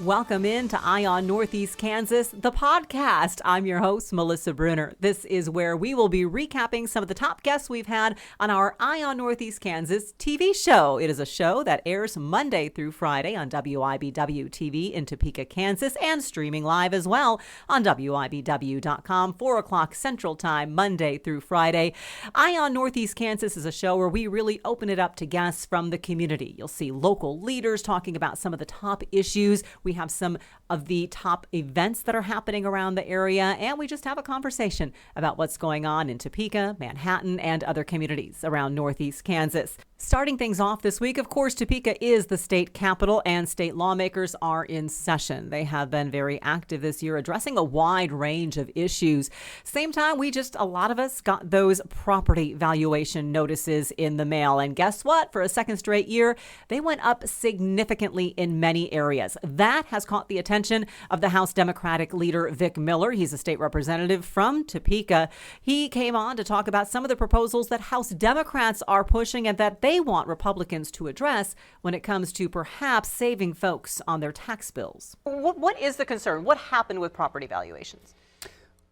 Welcome in to Eye on Northeast Kansas, the podcast. I'm your host, Melissa Brunner. This is where we will be recapping some of the top guests we've had on our Eye on Northeast Kansas TV show. It is a show that airs Monday through Friday on WIBW TV in Topeka, Kansas, and streaming live as well on WIBW.com, 4 o'clock Central Time, Monday through Friday. Eye on Northeast Kansas is a show where we really open it up to guests from the community. You'll see local leaders talking about some of the top issues. We have some of the top events that are happening around the area, and we just have a conversation about what's going on in Topeka, Manhattan, and other communities around Northeast Kansas. Starting things off this week, of course, Topeka is the state capital, and state lawmakers are in session. They have been very active this year, addressing a wide range of issues. Same time, a lot of us got those property valuation notices in the mail. And guess what? For a second straight year, they went up significantly in many areas. That has caught the attention of the House Democratic leader, Vic Miller. He's a state representative from Topeka. He came on to talk about some of the proposals that House Democrats are pushing and that they want Republicans to address when it comes to perhaps saving folks on their tax bills. What is the concern? What happened with property valuations?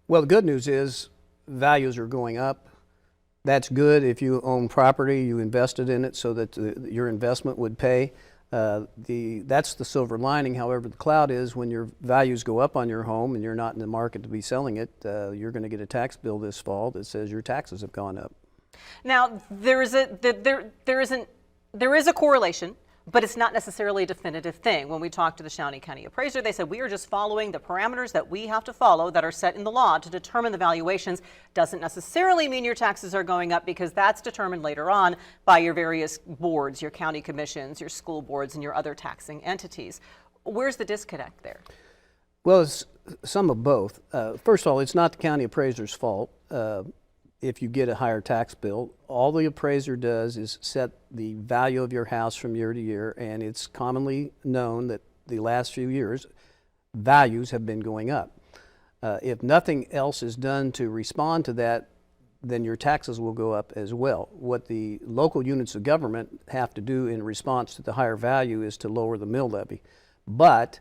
Well, the good news is values are going up. That's good if you own property, you invested in it so that your investment would pay. That's the silver lining. However, the cloud is when your values go up on your home and you're not in the market to be selling it, you're going to get a tax bill this fall that says your taxes have gone up. Now, there is a correlation, but it's not necessarily a definitive thing. When we talked to the Shawnee County appraiser, they said we are just following the parameters that we have to follow that are set in the law to determine the valuations. Doesn't necessarily mean your taxes are going up because that's determined later on by your various boards, your county commissions, your school boards, and your other taxing entities. Where's the disconnect there? Well, it's some of both. First of all, it's not the county appraiser's fault. If you get a higher tax bill, all the appraiser does is set the value of your house from year to year, and it's commonly known that the last few years, values have been going up. If nothing else is done to respond to that, then your taxes will go up as well. What the local units of government have to do in response to the higher value is to lower the mill levy. But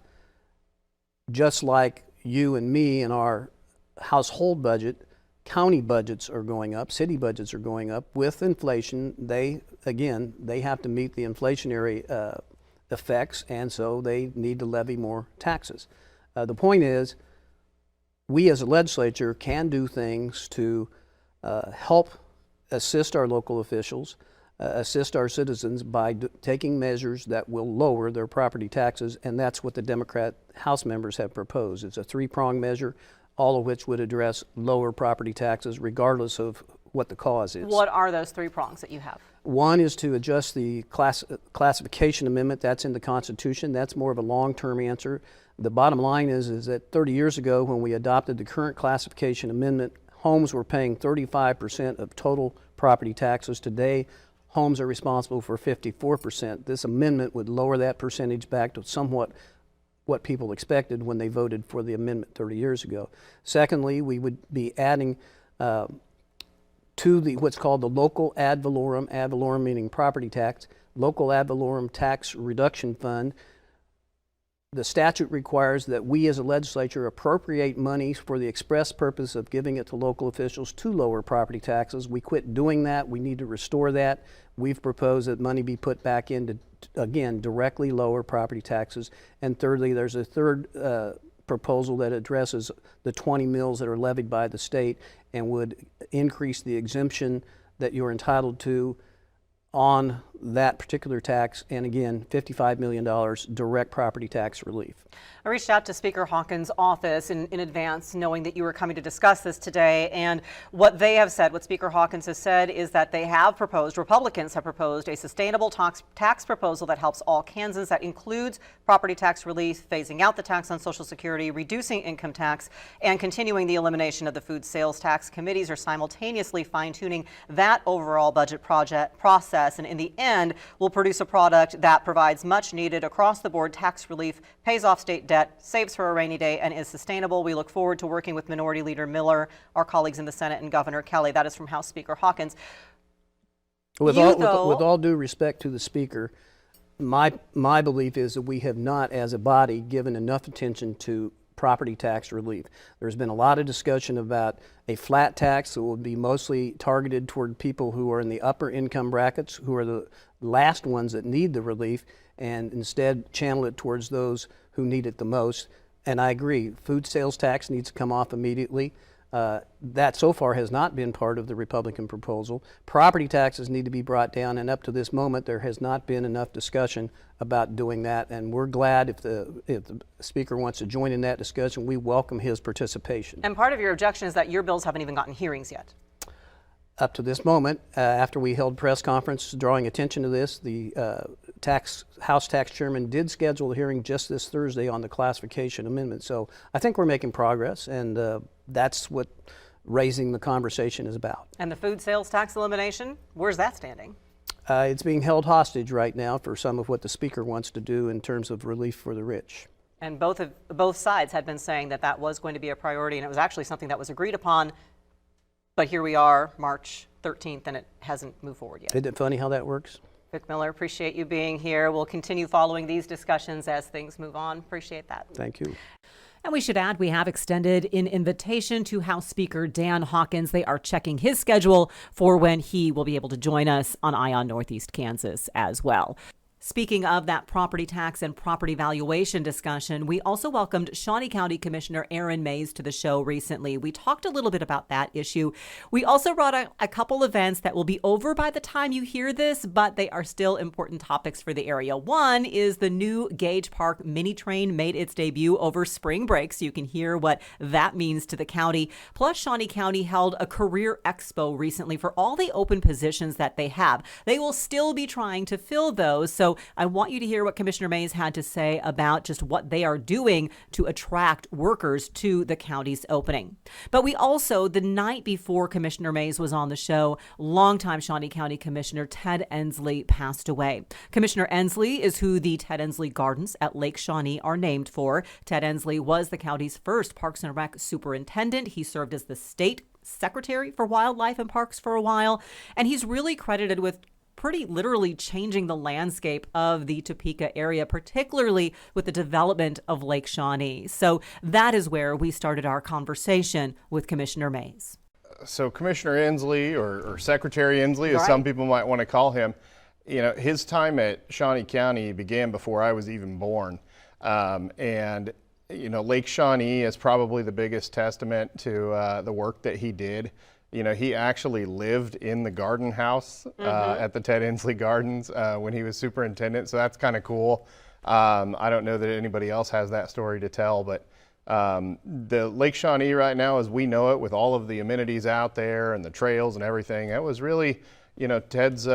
just like you and me and our household budget, county budgets are going up, city budgets are going up. With inflation, they have to meet the inflationary effects, and so they need to levy more taxes. The point is, we as a legislature can do things to help assist our local officials, assist our citizens by taking measures that will lower their property taxes, and that's what the Democrat House members have proposed. It's a three-pronged measure, all of which would address lower property taxes regardless of what the cause is. What are those three prongs that you have? One is to adjust the classification amendment. That's in the Constitution. That's more of a long-term answer. The bottom line is that 30 years ago when we adopted the current classification amendment, homes were paying 35% of total property taxes. Today, homes are responsible for 54%. This amendment would lower that percentage back to somewhat what people expected when they voted for the amendment 30 years ago. Secondly, we would be adding to what's called the local ad valorem meaning property tax, local ad valorem tax reduction fund. The statute requires that we as a legislature appropriate money for the express purpose of giving it to local officials to lower property taxes. We quit doing that. We need to restore that. We've proposed that money be put back into, again, directly lower property taxes. And thirdly, there's a third proposal that addresses the 20 mills that are levied by the state and would increase the exemption that you're entitled to on that particular tax, and again, $55 million direct property tax relief. I reached out to Speaker Hawkins' office in advance, knowing that you were coming to discuss this today, and what they have said, what Speaker Hawkins has said, is that they have proposed, Republicans have proposed, a sustainable tax proposal that helps all Kansans, that includes property tax relief, phasing out the tax on Social Security, reducing income tax, and continuing the elimination of the food sales tax. Committees are simultaneously fine-tuning that overall budget process, and in the end, will produce a product that provides much needed across-the-board tax relief, pays off state debt, saves for a rainy day, and is sustainable. We look forward to working with Minority Leader Miller, our colleagues in the Senate, and Governor Kelly. That is from House Speaker Hawkins. With all due respect to the Speaker, my belief is that we have not, as a body, given enough attention to property tax relief. There's been a lot of discussion about a flat tax that will be mostly targeted toward people who are in the upper income brackets, who are the last ones that need the relief, and instead channel it towards those who need it the most. And I agree, food sales tax needs to come off immediately. That so far has not been part of the Republican proposal. Property taxes need to be brought down, and up to this moment there has not been enough discussion about doing that, and we're glad if the Speaker wants to join in that discussion. We welcome his participation. And part of your objection is that your bills haven't even gotten hearings yet. Up to this moment, after we held press conference drawing attention to this, the House Tax Chairman did schedule a hearing just this Thursday on the classification amendment. So I think we're making progress, and that's what raising the conversation is about. And the food sales tax elimination, where's that standing? It's being held hostage right now for some of what the Speaker wants to do in terms of relief for the rich. And both sides had been saying that that was going to be a priority, and it was actually something that was agreed upon. But here we are, March 13th, and it hasn't moved forward yet. Isn't it funny how that works? Vic Miller, appreciate you being here. We'll continue following these discussions as things move on. Appreciate that. Thank you. And we should add, we have extended an invitation to House Speaker Dan Hawkins. They are checking his schedule for when he will be able to join us on Eye on Northeast Kansas as well. Speaking of that property tax and property valuation discussion, we also welcomed Shawnee County Commissioner Aaron Mays to the show recently. We talked a little bit about that issue. We also brought a couple events that will be over by the time you hear this, but they are still important topics for the area. One is the new Gage Park mini train made its debut over spring break, so you can hear what that means to the county. Plus, Shawnee County held a career expo recently for all the open positions that they have. They will still be trying to fill those, so I want you to hear what Commissioner Mays had to say about just what they are doing to attract workers to the county's opening. But we also, the night before Commissioner Mays was on the show, longtime Shawnee County Commissioner Ted Ensley passed away. Commissioner Ensley is who the Ted Ensley Gardens at Lake Shawnee are named for. Ted Ensley was the county's first Parks and Rec superintendent. He served as the state secretary for wildlife and parks for a while, and he's really credited with pretty literally changing the landscape of the Topeka area, particularly with the development of Lake Shawnee. So that is where we started our conversation with Commissioner Mays. So Commissioner Ensley, or Secretary Ensley, as some people might want to call him, you know, his time at Shawnee County began before I was even born. And, you know, Lake Shawnee is probably the biggest testament to the work that he did. You know, he actually lived in the garden house at the Ted Ensley Gardens when he was superintendent, so that's kind of cool. I don't know that anybody else has that story to tell, but the Lake Shawnee right now, as we know it, with all of the amenities out there and the trails and everything, that was really, you know, Ted's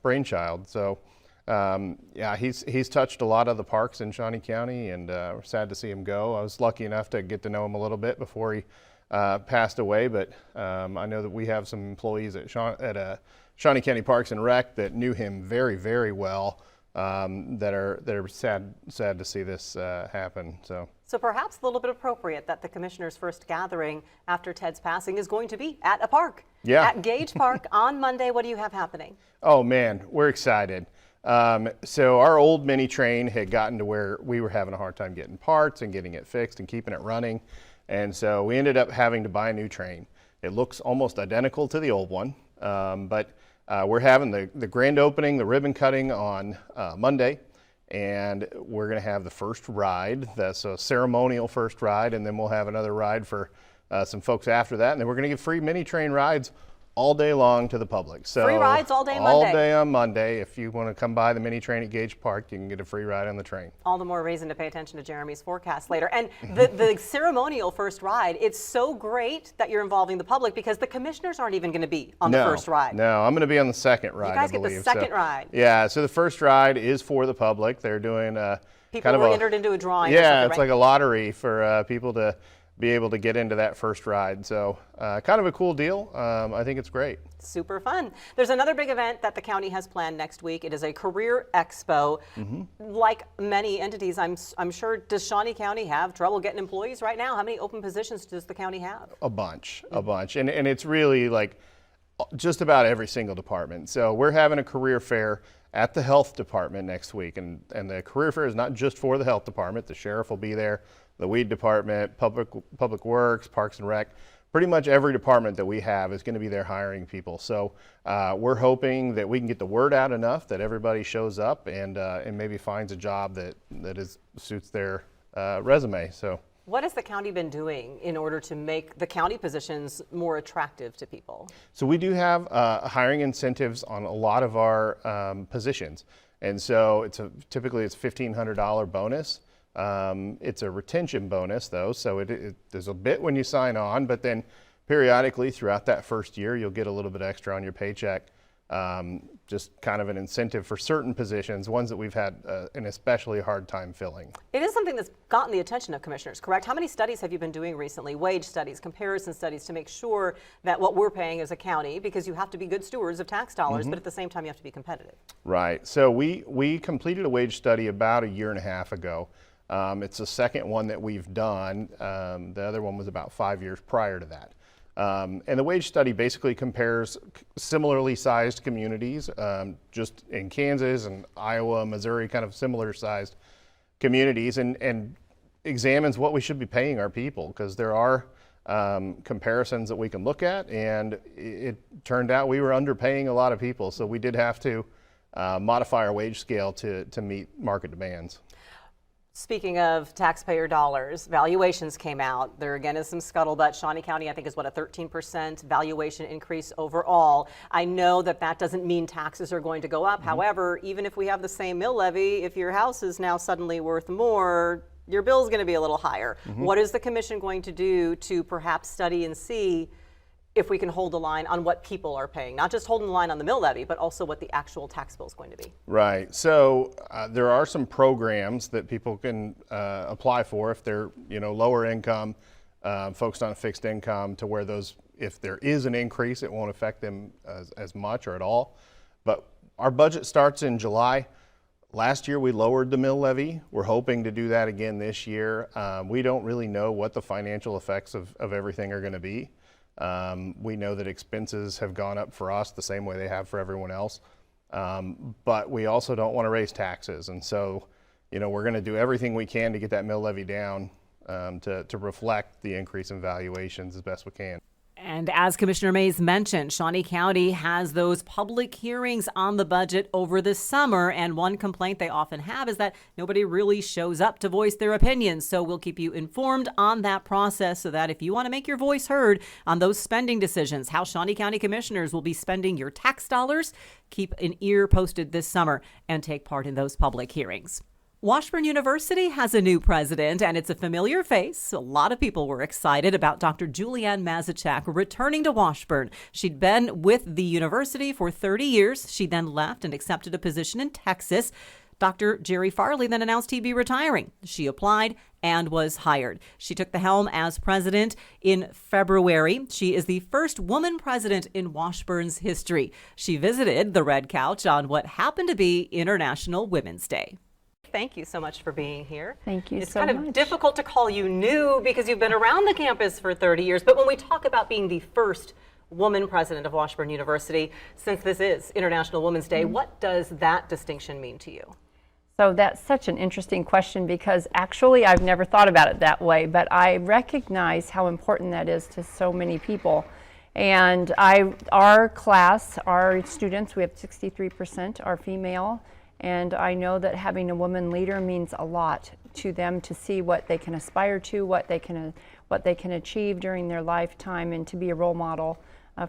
brainchild. So, yeah, he's touched a lot of the parks in Shawnee County, and we're sad to see him go. I was lucky enough to get to know him a little bit before he passed away, but I know that we have some employees at Shawnee County Parks and Rec that knew him very, very well, that are sad to see this happen. So perhaps a little bit appropriate that the commissioners' first gathering after Ted's passing is going to be at a park. Yeah. At Gage Park on Monday. What do you have happening? Oh man, we're excited. So our old mini train had gotten to where we were having a hard time getting parts and getting it fixed and keeping it running. And so we ended up having to buy a new train. It looks almost identical to the old one, but we're having the grand opening, the ribbon cutting on Monday, and we're going to have the first ride. That's a ceremonial first ride, and then we'll have another ride for some folks after that, and then we're going to give free mini train rides all day long to the public. So free rides all day Monday. All day on Monday. If you want to come by the mini train at Gage Park, you can get a free ride on the train. All the more reason to pay attention to Jeremy's forecast later. And the ceremonial first ride, it's so great that you're involving the public because the commissioners aren't even going to be on the first ride. No, I'm going to be on the second ride. You guys get the second ride. Yeah, so the first ride is for the public. They're doing people were entered into a drawing. Yeah, it's like a lottery for people to be able to get into that first ride. So kind of a cool deal. I think it's great. Super fun. There's another big event that the county has planned next week. It is a career expo. Like many entities, I'm sure, does Shawnee County have trouble getting employees right now? How many open positions does the county have? A bunch. And it's really like just about every single department. So we're having a career fair at the health department next week. And the career fair is not just for the health department. The sheriff will be there, the weed department, public works, parks and rec. Pretty much every department that we have is going to be there hiring people. So we're hoping that we can get the word out enough that everybody shows up and maybe finds a job that suits their resume. So. What has the county been doing in order to make the county positions more attractive to people? So we do have hiring incentives on a lot of our positions. And so typically it's a $1,500 bonus. It's a retention bonus though, so there's a bit when you sign on, but then periodically throughout that first year, you'll get a little bit extra on your paycheck. Just kind of an incentive for certain positions, ones that we've had an especially hard time filling. It is something that's gotten the attention of commissioners, correct? How many studies have you been doing recently? Wage studies, comparison studies, to make sure that what we're paying as a county, because you have to be good stewards of tax dollars, but at the same time you have to be competitive. Right. So we completed a wage study about a year and a half ago. It's the second one that we've done. The other one was about 5 years prior to that. And the wage study basically compares similarly sized communities, just in Kansas and Iowa, Missouri, kind of similar sized communities, and examines what we should be paying our people, because there are comparisons that we can look at, and it turned out we were underpaying a lot of people, so we did have to modify our wage scale to meet market demands. Speaking of taxpayer dollars, valuations came out. There again is some scuttlebutt. Shawnee County, I think, is what, a 13% valuation increase overall. I know that that doesn't mean taxes are going to go up. However, even if we have the same mill levy, if your house is now suddenly worth more, your bill is going to be a little higher. What is the commission going to do to perhaps study and see if we can hold the line on what people are paying, not just holding the line on the mill levy, but also what the actual tax bill is going to be? Right. So there are some programs that people can apply for if they're, lower income, focused on a fixed income, to where if there is an increase, it won't affect them as much or at all. But our budget starts in July. Last year we lowered the mill levy. We're hoping to do that again this year. We don't really know what the financial effects of everything are going to be. We know that expenses have gone up for us the same way they have for everyone else, but we also don't want to raise taxes, and so we're going to do everything we can to get that mill levy down to reflect the increase in valuations as best we can. And as Commissioner Mays mentioned, Shawnee County has those public hearings on the budget over the summer, and one complaint they often have is that nobody really shows up to voice their opinions. So we'll keep you informed on that process, so that if you want to make your voice heard on those spending decisions, how Shawnee County commissioners will be spending your tax dollars, keep an ear posted this summer and take part in those public hearings. Washburn University has a new president, and it's a familiar face. A lot of people were excited about Dr. JuliAnn Mazachek returning to Washburn. She'd been with the university for 30 years. She then left and accepted a position in Texas. Dr. Jerry Farley then announced he'd be retiring. She applied and was hired. She took the helm as president in February. She is the first woman president in Washburn's history. She visited the Red Couch on what happened to be International Women's Day. Thank you so much for being here. Thank you so much. It's kind of difficult to call you new because you've been around the campus for 30 years. But when we talk about being the first woman president of Washburn University, since this is International Women's Day, what does that distinction mean to you? So that's such an interesting question, because actually I've never thought about it that way, but I recognize how important that is to so many people. And our class, our students, we have 63% are female. And I know that having a woman leader means a lot to them, to see what they can aspire to, what they can achieve during their lifetime, and to be a role model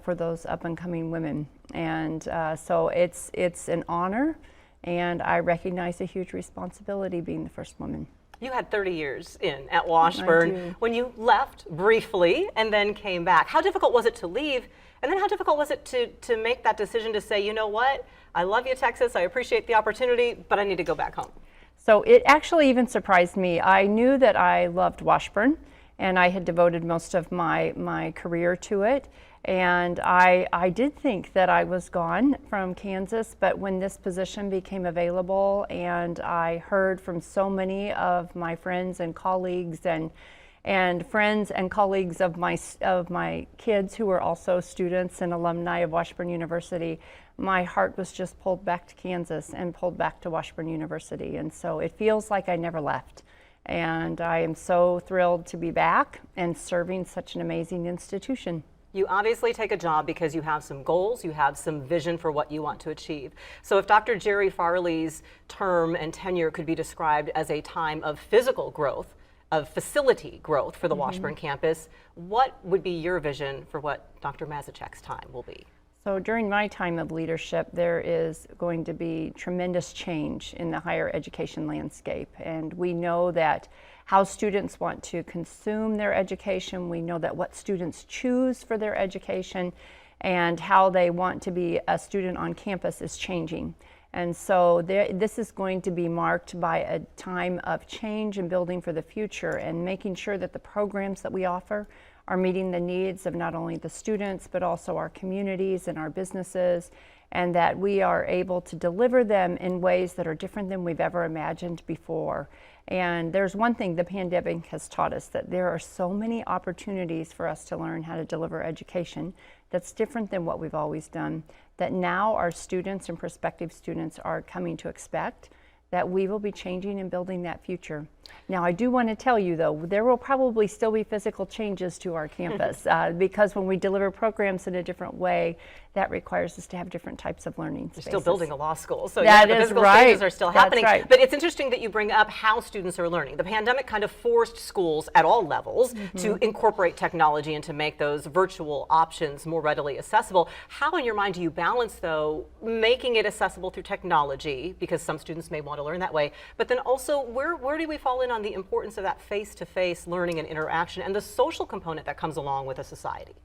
for those up and coming women. And so it's an honor, and I recognize a huge responsibility being the first woman. You had 30 years in at Washburn when you left briefly and then came back. How difficult was it to leave? And then how difficult was it to make that decision to say, you know what, I love you, Texas, I appreciate the opportunity, but I need to go back home? So it actually even surprised me. I knew that I loved Washburn, and I had devoted most of my career to it. And I did think that I was gone from Kansas, but when this position became available, and I heard from so many of my friends and colleagues and friends and colleagues of my kids who were also students and alumni of Washburn University, my heart was just pulled back to Kansas and pulled back to Washburn University. And so it feels like I never left. And I am so thrilled to be back and serving such an amazing institution. You obviously take a job because you have some goals, you have some vision for what you want to achieve. So if Dr. Jerry Farley's term and tenure could be described as a time of physical growth, of facility growth for the Washburn campus, what would be your vision for what Dr. Mazachek's time will be? So during my time of leadership, there is going to be tremendous change in the higher education landscape. And we know that how students want to consume their education, we know that what students choose for their education, and how they want to be a student on campus is changing. And so this is going to be marked by a time of change and building for the future, and making sure that the programs that we offer are meeting the needs of not only the students, but also our communities and our businesses, and that we are able to deliver them in ways that are different than we've ever imagined before. And there's one thing the pandemic has taught us, that there are so many opportunities for us to learn how to deliver education that's different than what we've always done, that now our students and prospective students are coming to expect, that we will be changing and building that future. Now, I do want to tell you, though, there will probably still be physical changes to our campus because when we deliver programs in a different way, that requires us to have different types of learning spaces. You're still building a law school, so that the is physical right. changes are still happening. That's right. But it's interesting that you bring up how students are learning. The pandemic kind of forced schools at all levels to incorporate technology and to make those virtual options more readily accessible. How, in your mind, do you balance, though, making it accessible through technology, because some students may want to learn that way, but then also where do we fall in on the importance of that face-to-face learning and interaction and the social component that comes along with a society?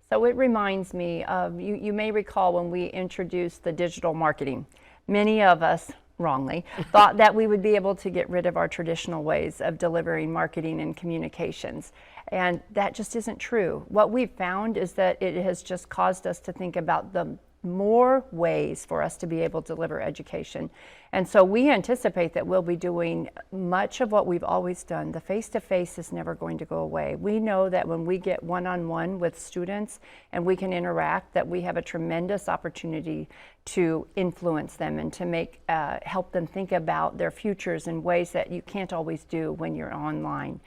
So it reminds me of, you may recall when we introduced the digital marketing, many of us, wrongly, thought that we would be able to get rid of our traditional ways of delivering marketing and communications. And that just isn't true. What we've found is that it has just caused us to think about the more ways for us to be able to deliver education. And so we anticipate that we'll be doing much of what we've always done. The face-to-face is never going to go away. We know that when we get one-on-one with students and we can interact, that we have a tremendous opportunity to influence them and to make help them think about their futures in ways that you can't always do when you're online.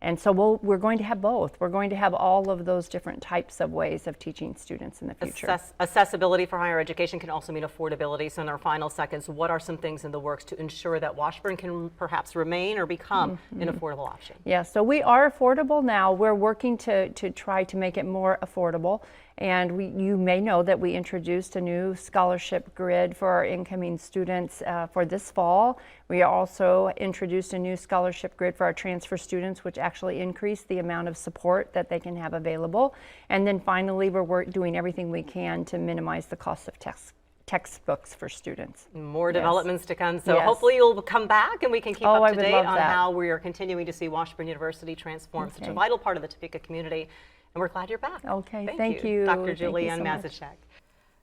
And so we're going to have both. We're going to have all of those different types of ways of teaching students in the future. Accessibility for higher education can also mean affordability. So in our final seconds, what are some things in the works to ensure that Washburn can perhaps remain or become an affordable option? Yeah, so we are affordable now. We're working to try to make it more affordable. And you may know that we introduced a new scholarship grid for our incoming students for this fall. We also introduced a new scholarship grid for our transfer students, which actually increased the amount of support that they can have available. And then finally, we're doing everything we can to minimize the cost of textbooks for students. More developments to come. So hopefully you'll come back and we can keep up to date on how we are continuing to see Washburn University transform such a vital part of the Topeka community. And we're glad you're back. Okay, thank you. Dr. JuliAnn Mazachek.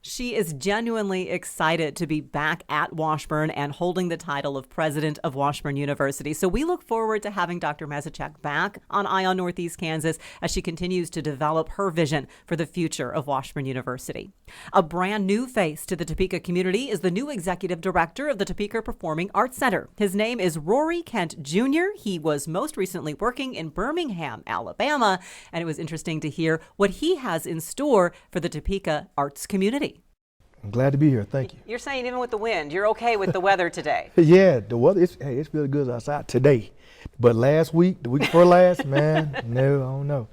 She is genuinely excited to be back at Washburn and holding the title of president of Washburn University. So we look forward to having Dr. Mazachek back on Eye on Northeast Kansas as she continues to develop her vision for the future of Washburn University. A brand new face to the Topeka community is the new executive director of the Topeka Performing Arts Center. His name is Rory Kent Jr. He was most recently working in Birmingham, Alabama, and it was interesting to hear what he has in store for the Topeka arts community. I'm glad to be here. Thank you. You're saying even with the wind, you're okay with the weather today? Yeah, the weather, it's really good outside today. But last week, the week before last, man, no, I don't know.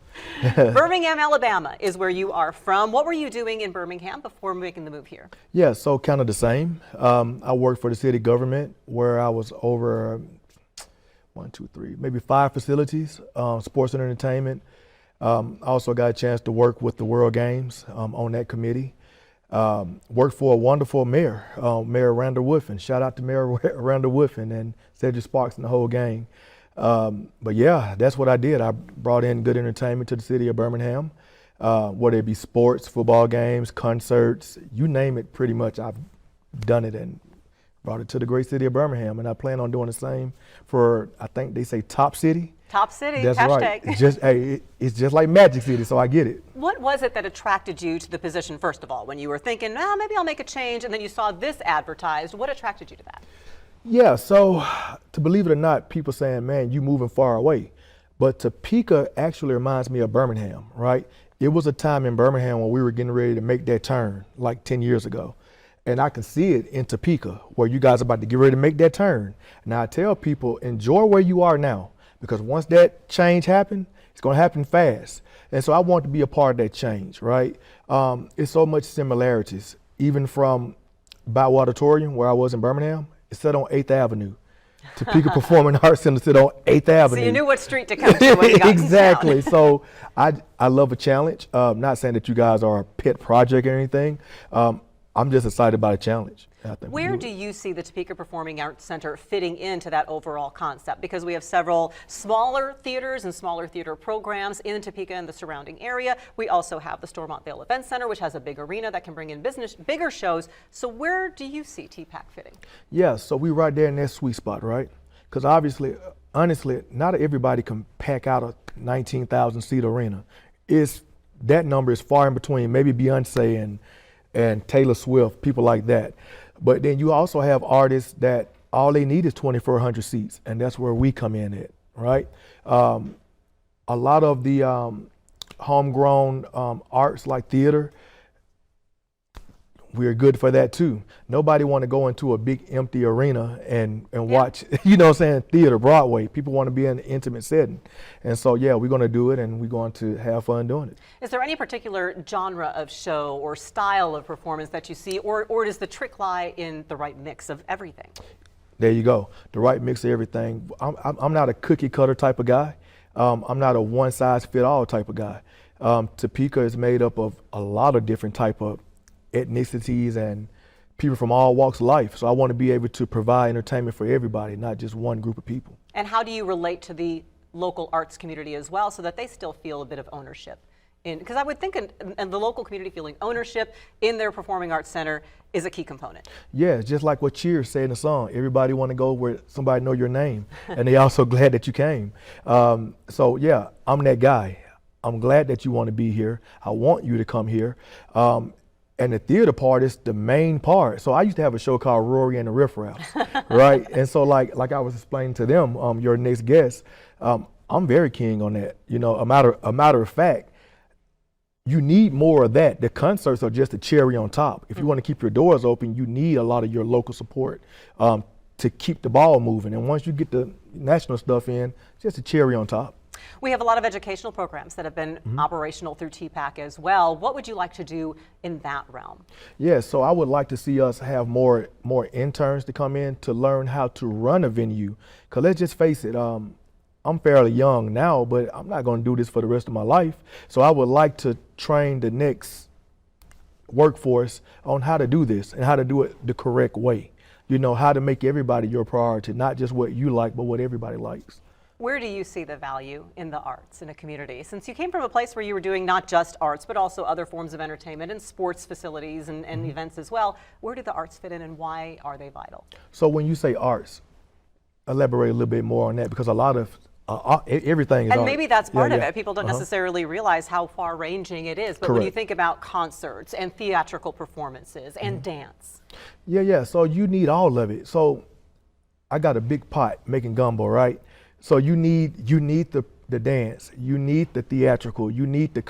Birmingham, Alabama is where you are from. What were you doing in Birmingham before making the move here? Yeah, so kind of the same. I worked for the city government where I was over 5 facilities, sports and entertainment. I also got a chance to work with the World Games on that committee. Worked for a wonderful mayor, Mayor Randall Woodfin. Shout out to Mayor Randall Woodfin and Cedric Sparks and the whole gang. But yeah, that's what I did. I brought in good entertainment to the city of Birmingham, whether it be sports, football games, concerts, you name it, pretty much I've done it and brought it to the great city of Birmingham. And I plan on doing the same for, I think they say top city. Top city, That's hashtag. right. It's just like Magic City, so I get it. What was it that attracted you to the position, first of all, when you were thinking, oh, maybe I'll make a change, and then you saw this advertised? What attracted you to that? Yeah, so to believe it or not, people saying, man, you moving far away. But Topeka actually reminds me of Birmingham, right? It was a time in Birmingham when we were getting ready to make that turn, like 10 years ago. And I can see it in Topeka, where you guys are about to get ready to make that turn. Now I tell people, enjoy where you are now, because once that change happens, it's going to happen fast. And so I want to be a part of that change, right? It's so much similarities, even from Bow Auditorium, where I was in Birmingham. It's set on 8th Avenue. Topeka Performing Arts Center sit on 8th Avenue. So you knew what street to come to when you got exactly. in town. So I love a challenge. Not saying that you guys are a pet project or anything. I'm just excited about a challenge. Where do you see the Topeka Performing Arts Center fitting into that overall concept? Because we have several smaller theaters and smaller theater programs in Topeka and the surrounding area. We also have the Stormont Vale Event Center, which has a big arena that can bring in bigger shows. So where do you see TPAC fitting? Yeah, so we right there in that sweet spot, right? Because obviously, honestly, not everybody can pack out a 19,000 seat arena. That number is far in between, maybe Beyonce and Taylor Swift, people like that. But then you also have artists that all they need is 2,400 seats, and that's where we come in at, right? A lot of the homegrown arts like theater, we're good for that too. Nobody want to go into a big empty arena and watch, you know what I'm saying, theater, Broadway. People want to be in an intimate setting. And so, yeah, we're going to do it, and we're going to have fun doing it. Is there any particular genre of show or style of performance that you see, or does the trick lie in the right mix of everything? There you go, the right mix of everything. I'm not a cookie cutter type of guy. I'm not a one size fit all type of guy. Topeka is made up of a lot of different type of ethnicities and people from all walks of life. So I want to be able to provide entertainment for everybody, not just one group of people. And how do you relate to the local arts community as well, so that they still feel a bit of ownership? Because I would think and the local community feeling ownership in their performing arts center is a key component. Yeah, it's just like what Cheers said in the song. Everybody want to go where somebody know your name, and they also glad that you came. So yeah, I'm that guy. I'm glad that you want to be here. I want you to come here. And the theater part is the main part. So I used to have a show called Rory and the Riff Raffs, right? And so like I was explaining to them, your next guest, I'm very keen on that. You know, a matter of fact, you need more of that. The concerts are just a cherry on top. If you want to keep your doors open, you need a lot of your local support to keep the ball moving. And once you get the national stuff in, just a cherry on top. We have a lot of educational programs that have been operational through TPAC as well. What would you like to do in that realm? Yeah, so I would like to see us have more interns to come in to learn how to run a venue. Because let's just face it, I'm fairly young now, but I'm not going to do this for the rest of my life. So I would like to train the next workforce on how to do this and how to do it the correct way. You know, how to make everybody your priority, not just what you like, but what everybody likes. Where do you see the value in the arts in a community? Since you came from a place where you were doing not just arts, but also other forms of entertainment and sports facilities and events as well, where do the arts fit in and why are they vital? So when you say arts, elaborate a little bit more on that, because a lot of everything is and art. Maybe that's part of it. People don't necessarily realize how far-ranging it is. But when you think about concerts and theatrical performances and dance. Yeah. So you need all of it. So I got a big pot making gumbo, right? So you need the dance, you need the theatrical, you need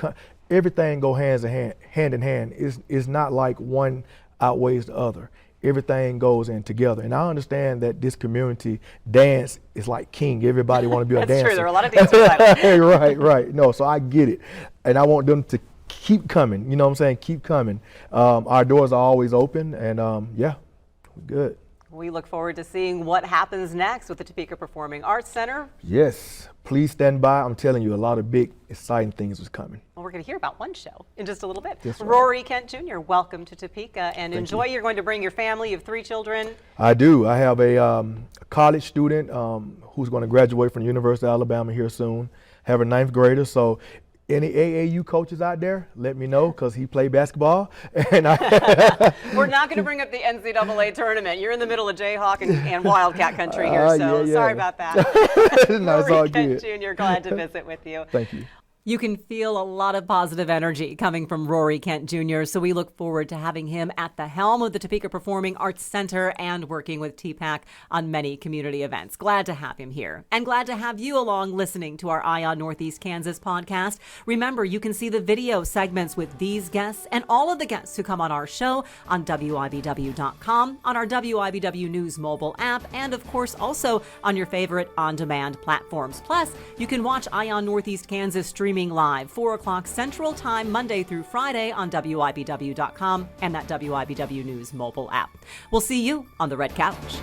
everything go hand in hand. It's not like one outweighs the other. Everything goes in together. And I understand that this community dance is like king. Everybody want to be a dancer. That's true. There are a lot of dancers. Right. No, so I get it. And I want them to keep coming. You know what I'm saying? Keep coming. Our doors are always open, and yeah, we're good. We look forward to seeing what happens next with the Topeka Performing Arts Center. Yes, please stand by. I'm telling you, a lot of big, exciting things is coming. Well, we're going to hear about one show in just a little bit. That's right. Rory Kent Jr., welcome to Topeka, and enjoy. You're going to bring your family. You have 3 children. I do. I have a college student who's going to graduate from the University of Alabama here soon. I have a 9th grader, so Any AAU coaches out there, let me know, because he played basketball. And We're not going to bring up the NCAA tournament. You're in the middle of Jayhawk and Wildcat country here, so yeah. sorry about that. No, it's all Rory Kent good. Jr., glad to visit with you. Thank you. You can feel a lot of positive energy coming from Rory Kent Jr., so we look forward to having him at the helm of the Topeka Performing Arts Center and working with TPAC on many community events. Glad to have him here, and glad to have you along listening to our Eye on Northeast Kansas podcast. Remember, you can see the video segments with these guests and all of the guests who come on our show on WIBW.com, on our WIBW News mobile app, and of course also on your favorite on-demand platforms. Plus, you can watch Eye on Northeast Kansas streaming live 4 o'clock Central Time, Monday through Friday on WIBW.com and that WIBW News mobile app. We'll see you on the Red Couch.